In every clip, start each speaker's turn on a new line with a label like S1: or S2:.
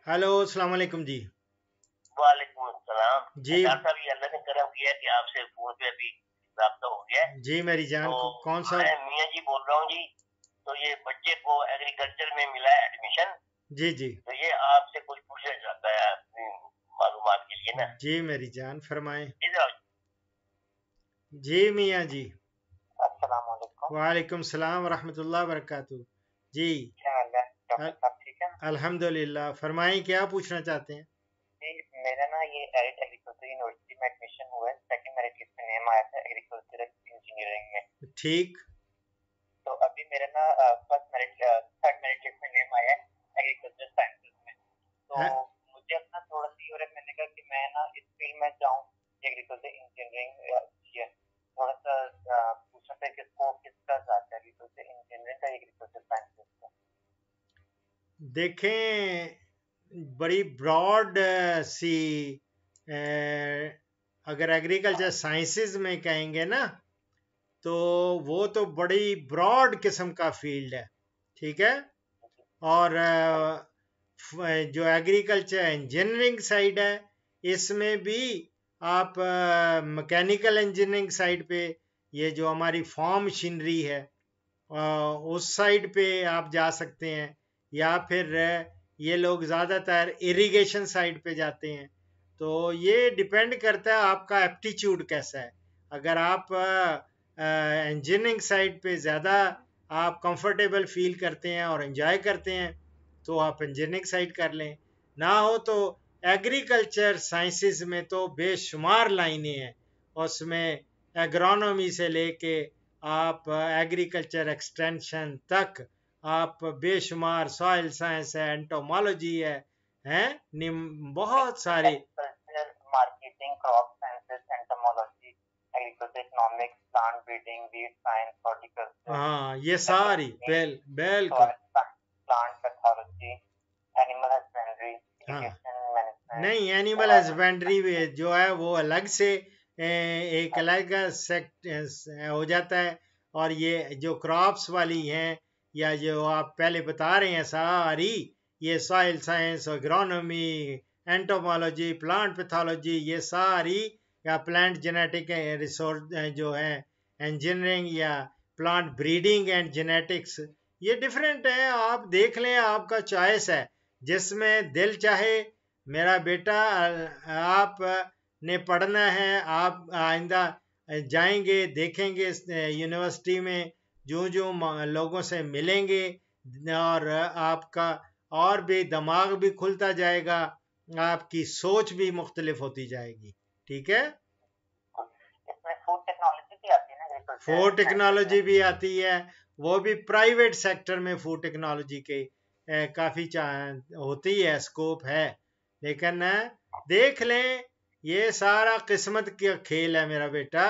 S1: Hello अस्सलाम वालेकुम जी।
S2: वालेकुम अस्सलाम।
S1: जी
S2: डॉक्टर साहब, ये अल्लाह ने करम किया कि आपसे फोन पे अभी राब्ता हो गया है।
S1: जी मेरी जान,
S2: तो
S1: कौन सा?
S2: मैं मियाँ जी बोल रहा हूँ जी। तो ये बच्चे को एग्रीकल्चर में मिला है एडमिशन,
S1: जी जी
S2: तो ये आपसे कुछ पूछना चाहता है अपनी मालूमात के लिए ना।
S1: जी मेरी जान फरमाएं।
S2: इधर आओ।
S1: जी मियाँ जी।
S2: अस्सलाम वालेकुम।
S1: वालेकुम सलाम रहमतुल्लाह बरकातहू। जी
S2: क्या हाल है डॉक्टर साहब, ठीक है?
S1: अल्हम्दुलिल्लाह। फरमाएं, क्या पूछना चाहते हैं?
S2: जी, मेरा ना ये एग्रीकल्चर यूनिवर्सिटी में एडमिशन हुआ है। सेकंड मेरिट लिस्ट में नेम आया था एग्रीकल्चरल इंजीनियरिंग में।
S1: ठीक।
S2: तो अभी मेरा ना थर्ड मेरिट लिस्ट में नेम आया है एग्रीकल्चर साइंसेज में। तो
S1: है,
S2: मुझे अपना थोड़ा सा ये हो रहा है, मैंने कहा कि मैं ना इस फील्ड में जाऊँ, एग्रीकल्चर इंजीनियरिंग ये थोड़ा सा पूछना था कि स्कोप किसका ज़्यादा है, एग्रीकल्चर इंजीनियरिंग का, एग्रीकल्चर साइंसेज का।
S1: देखें बड़ी ब्रॉड सी अ, अगर एग्रीकल्चर साइंसेज में कहेंगे ना, तो वो तो बड़ी ब्रॉड किस्म का फील्ड है। ठीक है। और जो एग्रीकल्चर इंजीनियरिंग साइड है, इसमें भी आप मैकेनिकल इंजीनियरिंग साइड पे, ये जो हमारी फार्म मशीनरी है, उस साइड पे आप जा सकते हैं, या फिर ये लोग ज़्यादातर इरिगेशन साइड पे जाते हैं। तो ये डिपेंड करता है आपका एप्टीट्यूड कैसा है। अगर आप इंजीनियरिंग साइड पे ज़्यादा आप कंफर्टेबल फील करते हैं और एंजॉय करते हैं, तो आप इंजीनियरिंग साइड कर लें। ना हो तो एग्रीकल्चर साइंसेज में तो बेशुमार लाइनें हैं। उसमें एग्रोनॉमी से लेके आप एग्रीकल्चर एक्सटेंशन तक, आप बेशुमार सॉइल साइंस है, एंटोमोलॉजी है, बहुत सारी।
S2: Agriculture marketing, crop sciences, entomology, agriculture economics, plant breeding, weed science, horticulture,
S1: हाँ ये सारी बिल्कुल।
S2: प्लांट पैथोलॉजी, एनिमल हस्बेंड्री,
S1: हाँ
S2: इरिगेशन मैनेजमेंट,
S1: नहीं, एनिमल
S2: एनवायरमेंटल
S1: हस्बेंड्री जो है वो अलग से एक अलग सेक्ट हो जाता है। और ये जो क्रॉप्स वाली हैं, या जो आप पहले बता रहे हैं सारी, ये soil science, agronomy, entomology, plant pathology, ये सारी, या प्लांट जेनेटिक रिसोर्स जो है, इंजीनियरिंग, या प्लांट ब्रीडिंग एंड जेनेटिक्स, ये डिफरेंट है। आप देख लें, आपका चॉइस है, जिसमें दिल चाहे। मेरा बेटा, आप ने पढ़ना है, आप आइंदा जाएंगे, देखेंगे यूनिवर्सिटी में जो जो लोगों से मिलेंगे, और आपका और भी दिमाग भी खुलता जाएगा, आपकी सोच भी मुख्तलिफ होती जाएगी। ठीक है।
S2: इसमें फूड टेक्नोलॉजी भी आती है ना
S1: फूड
S2: एग्रीकल्चर साइंसेज
S1: टेक्नोलॉजी
S2: में।
S1: भी आती है, वो भी प्राइवेट सेक्टर में फूड टेक्नोलॉजी के काफ़ी होती है, स्कोप है। लेकिन देख लें, ये सारा किस्मत का खेल है मेरा बेटा।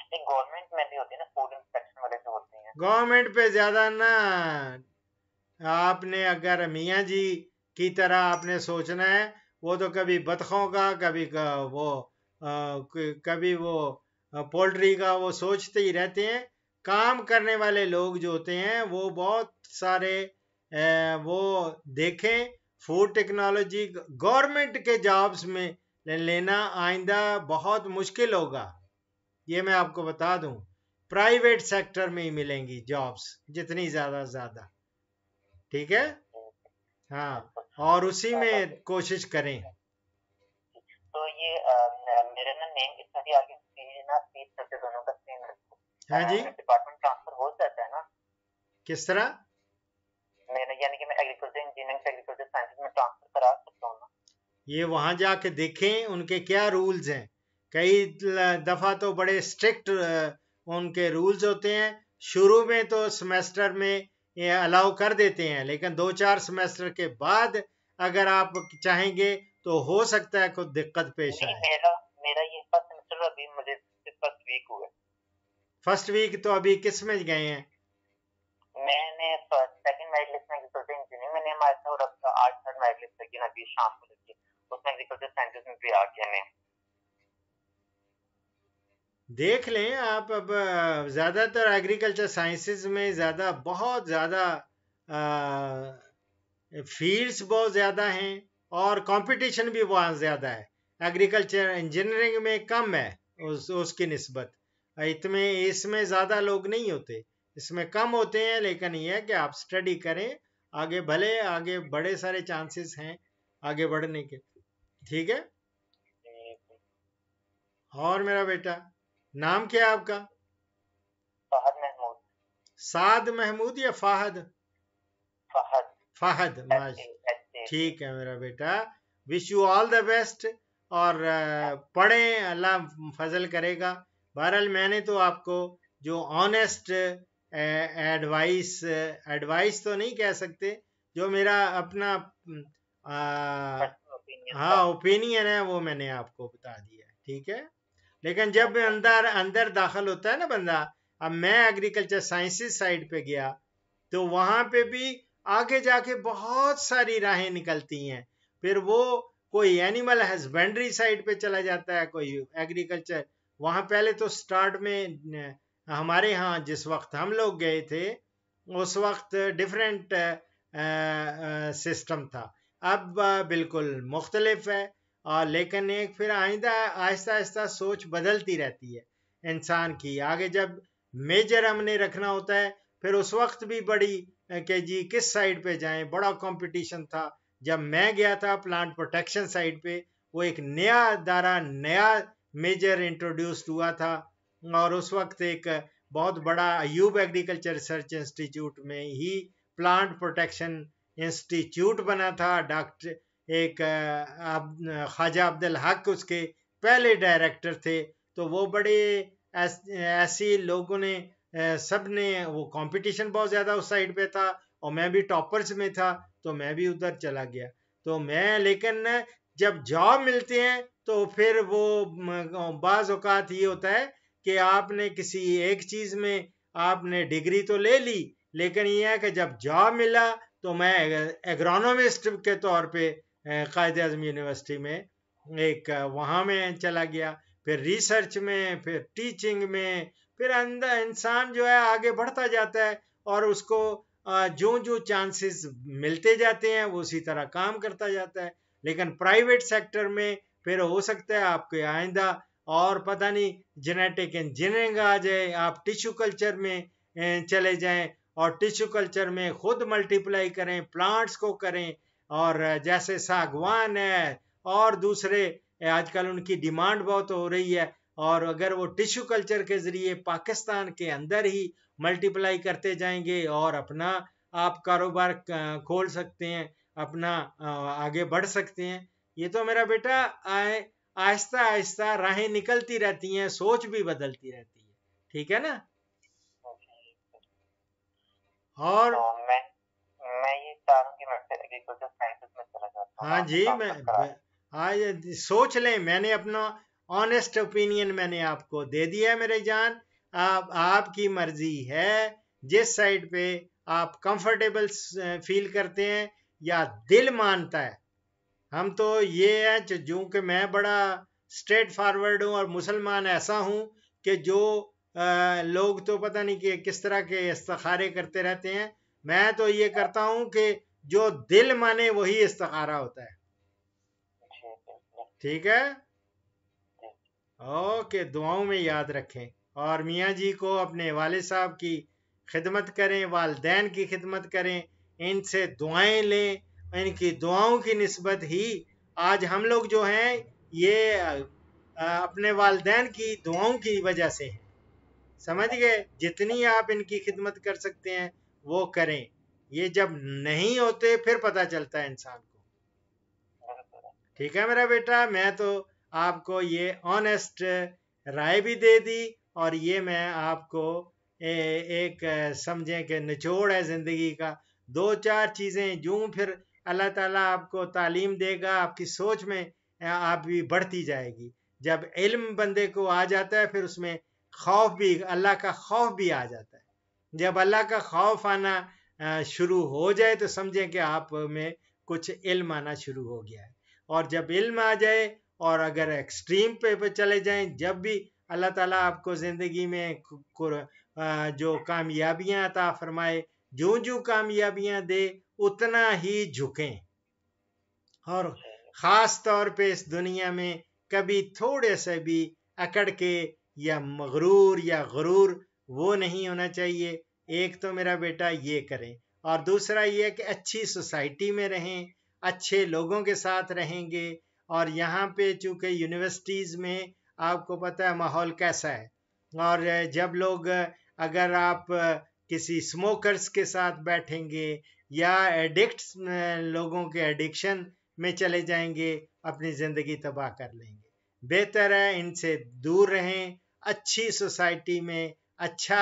S2: एक गवर्नमेंट में भी होती है ना, फूड इंस्पेक्शन वाले जो होते हैं।
S1: गवर्नमेंट पे ज़्यादा ना, आपने अगर मियाँ जी की तरह आपने सोचना है, वो तो कभी बतखों का, कभी वो कभी वो पोल्ट्री का, वो सोचते ही रहते हैं। काम करने वाले लोग जो होते हैं वो बहुत सारे वो देखें, फूड टेक्नोलॉजी गवर्नमेंट के जॉब्स में लेना आइंदा बहुत मुश्किल होगा। ये मैं आपको बता दूं, प्राइवेट सेक्टर में ही मिलेंगी जॉब्स, जितनी ज़्यादा। ठीक है। हाँ,
S2: बिल्कुल।
S1: और उसी
S2: डॉक्टर,
S1: में कोशिश करें।
S2: तो ये मेरा ना नेम इसमें भी आगे सी ना सी सबसे दोनों का सेम
S1: हाँ जी।
S2: डिपार्टमेंट ट्रांसफर हो जाता है ना
S1: किस तरह?
S2: मेरा, यानी कि मैं एग्रीकल्चर इंजीनियरिंग से एग्रीकल्चर साइंसेज में ट्रांसफर करा सकता हूँ ना?
S1: ये वहां जाके देखें उनके क्या रूल्स हैं। कई दफा तो बड़े स्ट्रिक्ट उनके रूल्स होते हैं। शुरू में तो सेमेस्टर में ये अलाउ कर देते हैं, लेकिन 2-4 सेमेस्टर के बाद अगर आप चाहेंगे तो हो सकता है कुछ दिक्कत पेश
S2: नहीं,
S1: आए।
S2: मेरा मेरा ये फर्स्ट सेमेस्टर अभी मुझे फर्स्ट वीक हुआ है।
S1: फर्स्ट वीक तो अभी किस में गए हैं?
S2: मैंने सेकंड मेरिट लिस्ट में एग्रीकल्चर इंजीनियरिंग में नेम आया था, और अब आज थर्ड मेरिट लिस्ट लेकिन अभी शाम को लगी, उसमें एग्रीकल्चर साइंसेज में भी आ गया नेम।
S1: देख लें आप। अब ज़्यादातर एग्रीकल्चर साइंसेज में बहुत ज़्यादा فیلڈس بہت زیادہ ہیں اور کمپٹیشن بھی بہت زیادہ ہے. ایگریکلچر انجینئرنگ میں کم ہے اس کی نسبت. اس میں زیادہ لوگ نہیں ہوتے, اس میں کم ہوتے ہیں, لیکن یہ ہے کہ آپ اسٹڈی کریں آگے, بھلے آگے بڑے سارے چانسز ہیں آگے بڑھنے کے. ٹھیک ہے. اور میرا بیٹا نام کیا ہے آپ کا؟
S2: فہد محمود.
S1: سعد محمود یا فہد؟
S2: فہد.
S1: فہد. ٹھیک ہے میرا بیٹا, wish you all the best, اور پڑھیں, اللہ فضل کرے گا. بہرحال میں نے تو آپ کو جو آنیسٹ ایڈوائس تو نہیں کہہ سکتے, جو میرا اپنا ہاں اوپینین ہے وہ میں نے آپ کو بتا دیا. ٹھیک ہے. لیکن جب اندر داخل ہوتا ہے نا بندہ, اب میں ایگریکلچر سائنسز سائڈ پہ گیا تو وہاں پہ بھی آگے جا کے بہت ساری راہیں نکلتی ہیں. پھر وہ کوئی اینیمل ہسبینڈری سائڈ پہ چلا جاتا ہے, کوئی ایگریکلچر. وہاں پہلے تو سٹارٹ میں ہمارے ہاں جس وقت ہم لوگ گئے تھے اس وقت ڈیفرنٹ سسٹم تھا, اب بالکل مختلف ہے. لیکن ایک پھر آئندہ آہستہ آہستہ سوچ بدلتی رہتی ہے انسان کی. آگے جب میجر ہم نے رکھنا ہوتا ہے پھر اس وقت بھی بڑی کہ جی کس سائڈ پہ جائیں, بڑا کمپٹیشن تھا. جب میں گیا تھا پلانٹ پروٹیکشن سائڈ پہ, وہ ایک نیا ادارہ, نیا میجر انٹروڈیوسڈ ہوا تھا, اور اس وقت ایک بہت بڑا ایوب ایگریکلچر ریسرچ انسٹیٹیوٹ میں ہی پلانٹ پروٹیکشن انسٹیٹیوٹ بنا تھا. ڈاکٹر ایک خواجہ عبدالحق اس کے پہلے ڈائریکٹر تھے. تو وہ بڑے ایسی لوگوں نے سب نے, وہ کمپٹیشن بہت زیادہ اس سائڈ پہ تھا, اور میں بھی ٹاپرز میں تھا تو میں بھی ادھر چلا گیا. تو میں لیکن جب جاب ملتے ہیں تو پھر وہ بعض اوقات یہ ہوتا ہے کہ آپ نے کسی ایک چیز میں آپ نے ڈگری تو لے لی, لیکن یہ ہے کہ جب جاب ملا تو میں ایگرونومسٹ کے طور پہ قائد اعظم یونیورسٹی میں ایک وہاں میں چلا گیا, پھر ریسرچ میں, پھر ٹیچنگ میں, پھر انسان جو ہے آگے بڑھتا جاتا ہے, اور اس کو جو چانسز ملتے جاتے ہیں وہ اسی طرح کام کرتا جاتا ہے. لیکن پرائیویٹ سیکٹر میں پھر ہو سکتا ہے آپ کے آئندہ اور پتہ نہیں جینیٹک انجینئرنگ آ جائے, آپ ٹیشو کلچر میں چلے جائیں اور ٹیشو کلچر میں خود ملٹیپلائی کریں, پلانٹس کو کریں, اور جیسے ساگوان ہے اور دوسرے آج کل ان کی ڈیمانڈ بہت ہو رہی ہے, اور اگر وہ ٹیشو کلچر کے ذریعے پاکستان کے اندر ہی ملٹیپلائی کرتے جائیں گے اور اپنا آپ کاروبار کھول سکتے ہیں, اپنا آگے بڑھ سکتے ہیں. یہ تو میرا بیٹا آہستہ آہستہ راہیں نکلتی رہتی ہیں, سوچ بھی بدلتی رہتی ہے. ٹھیک ہے نا. اور
S2: میں یہ چاہ رہا ہوں کہ میں ایگریکلچر سائنسز میں چلا جاتا ہوں.
S1: ہاں جی, میں سوچ لیں, میں نے اپنا آنیسٹ اوپینین میں نے آپ کو دے دیا ہے میرے جان. آپ کی مرضی ہے جس سائڈ پہ آپ کمفرٹیبل فیل کرتے ہیں یا دل مانتا ہے. ہم تو یہ ہے جو کہ میں بڑا اسٹریٹ فارورڈ ہوں اور مسلمان ایسا ہوں کہ جو لوگ تو پتہ نہیں کہ کس طرح کے استخارے کرتے رہتے ہیں. میں تو یہ کرتا ہوں کہ جو دل مانے وہی استخارہ ہوتا ہے. ٹھیک ہے. اوکے, دعاؤں میں یاد رکھیں, اور میاں جی کو اپنے والد صاحب کی خدمت کریں, والدین کی خدمت کریں, ان سے دعائیں لیں. ان کی دعاؤں کی نسبت ہی آج ہم لوگ جو ہیں یہ اپنے والدین کی دعاؤں کی وجہ سے ہیں. سمجھ گئے. جتنی آپ ان کی خدمت کر سکتے ہیں وہ کریں. یہ جب نہیں ہوتے پھر پتہ چلتا ہے انسان کو. ٹھیک ہے میرا بیٹا, میں تو آپ کو یہ آنیسٹ رائے بھی دے دی, اور یہ میں آپ کو ایک سمجھیں کہ نچوڑ ہے زندگی کا. دو چار چیزیں جو پھر اللہ تعالیٰ آپ کو تعلیم دے گا, آپ کی سوچ میں آپ بھی بڑھتی جائے گی. جب علم بندے کو آ جاتا ہے پھر اس میں خوف بھی, اللہ کا خوف بھی آ جاتا ہے. جب اللہ کا خوف آنا شروع ہو جائے تو سمجھیں کہ آپ میں کچھ علم آنا شروع ہو گیا ہے. اور جب علم آ جائے اور اگر ایکسٹریم پہ چلے جائیں, جب بھی اللہ تعالیٰ آپ کو زندگی میں جو کامیابیاں عطا فرمائے, جو کامیابیاں دے उतना ही झुकें, और ख़ास तौर पे इस दुनिया में कभी थोड़े से भी अकड़ के या मगरूर या गुरूर वो नहीं होना चाहिए। एक तो मेरा बेटा ये करें, और दूसरा ये कि अच्छी सोसाइटी में रहें, अच्छे लोगों के साथ रहेंगे। और यहाँ पे चूँकि यूनिवर्सिटीज़ में आपको पता है माहौल कैसा है, और जब लोग, अगर आप किसी स्मोकर्स के साथ बैठेंगे या एडिक्ट्स लोगों के एडिक्शन में चले जाएंगे, अपनी ज़िंदगी तबाह कर लेंगे। बेहतर है इनसे दूर रहें, अच्छी सोसाइटी में अच्छा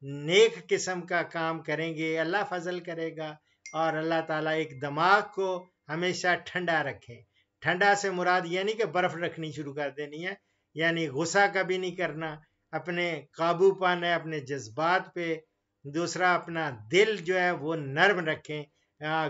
S1: नेक किस्म का काम करेंगे, अल्लाह फजल करेगा। और अल्लाह ताला एक दिमाग को हमेशा ठंडा रखें। ठंडा से मुराद यानी कि बर्फ़ रखनी शुरू कर देनी है, यानी गुस्सा कभी नहीं करना, अपने काबू पाना है अपने जज्बात पे। दूसरा, अपना दिल जो है वो नर्म रखें,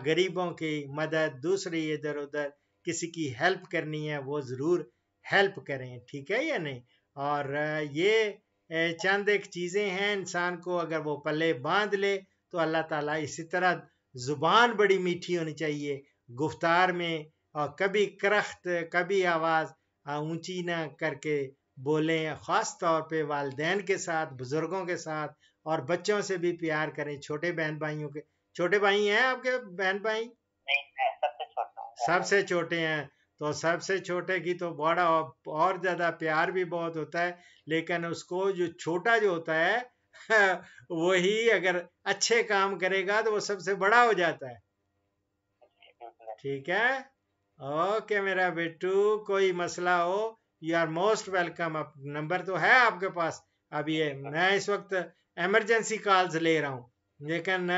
S1: गरीबों की मदद, दूसरी इधर उधर किसी की हेल्प करनी है वो ज़रूर हेल्प करें, ठीक है या नहीं। और ये चंद एक चीज़ें हैं, इंसान को अगर वो पल्ले बांध ले तो अल्लाह ताला, इसी तरह ज़ुबान बड़ी मीठी होनी चाहिए गुफ्तार में, और कभी करख्त कभी आवाज़ ऊंची ना करके बोलें, ख़ास तौर पे वालिदैन के साथ, बुज़ुर्गों के साथ, और बच्चों से भी प्यार करें, छोटे बहन भाइयों के। छोटे भाई हैं आपके बहन भाई?
S2: नहीं, मैं सबसे छोटा हूँ।
S1: सबसे छोटे हैं, तो सबसे छोटे की तो बड़ा और ज़्यादा प्यार भी बहुत होता है, लेकिन उसको जो छोटा जो होता है वही अगर अच्छे काम करेगा तो वो सबसे बड़ा हो जाता है, ठीक है। ओके मेरा बेटू, कोई मसला हो यू आर मोस्ट वेलकम। अब नंबर तो है आपके पास। अब ये मैं इस वक्त एमरजेंसी कॉल्स ले रहा हूँ, लेकिन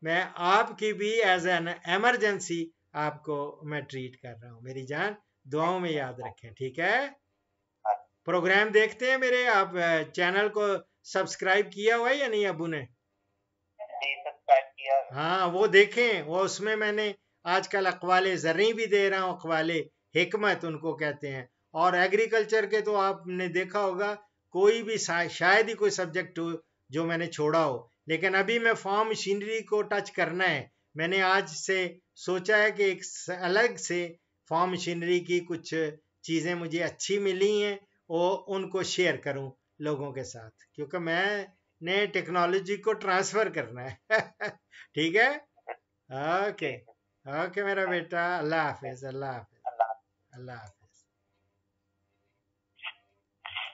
S1: मैं आपकी भी एज एन एमरजेंसी आपको मैं ट्रीट कर रहा हूँ। मेरी जान, दुआओं में याद रखें, ठीक है। प्रोग्राम देखते हैं मेरे, आप चैनल को सब्सक्राइब किया हुआ है या नहीं अबू ने?
S2: सब्सक्राइब किया।
S1: हाँ वो देखें, वो उसमें मैंने आजकल अक़वाले ज़र्री भी दे रहा हूँ, अक़वाले हिकमत उनको कहते हैं। और एग्रीकल्चर के तो आपने देखा होगा, कोई भी शायद ही कोई सब्जेक्ट हो जो मैंने छोड़ा हो, लेकिन अभी मैं फार्म मशीनरी को टच करना है। मैंने आज से सोचा है कि एक अलग से फार्म मशीनरी की कुछ चीज़ें मुझे अच्छी मिली हैं, वो उनको शेयर करूं लोगों के साथ, क्योंकि मैंने टेक्नोलॉजी को ट्रांसफ़र करना है ठीक है। ओके ओके मेरा बेटा, अल्लाह हाफिज़, अल्लाह हाफिज़, अल्लाह हाफिज़।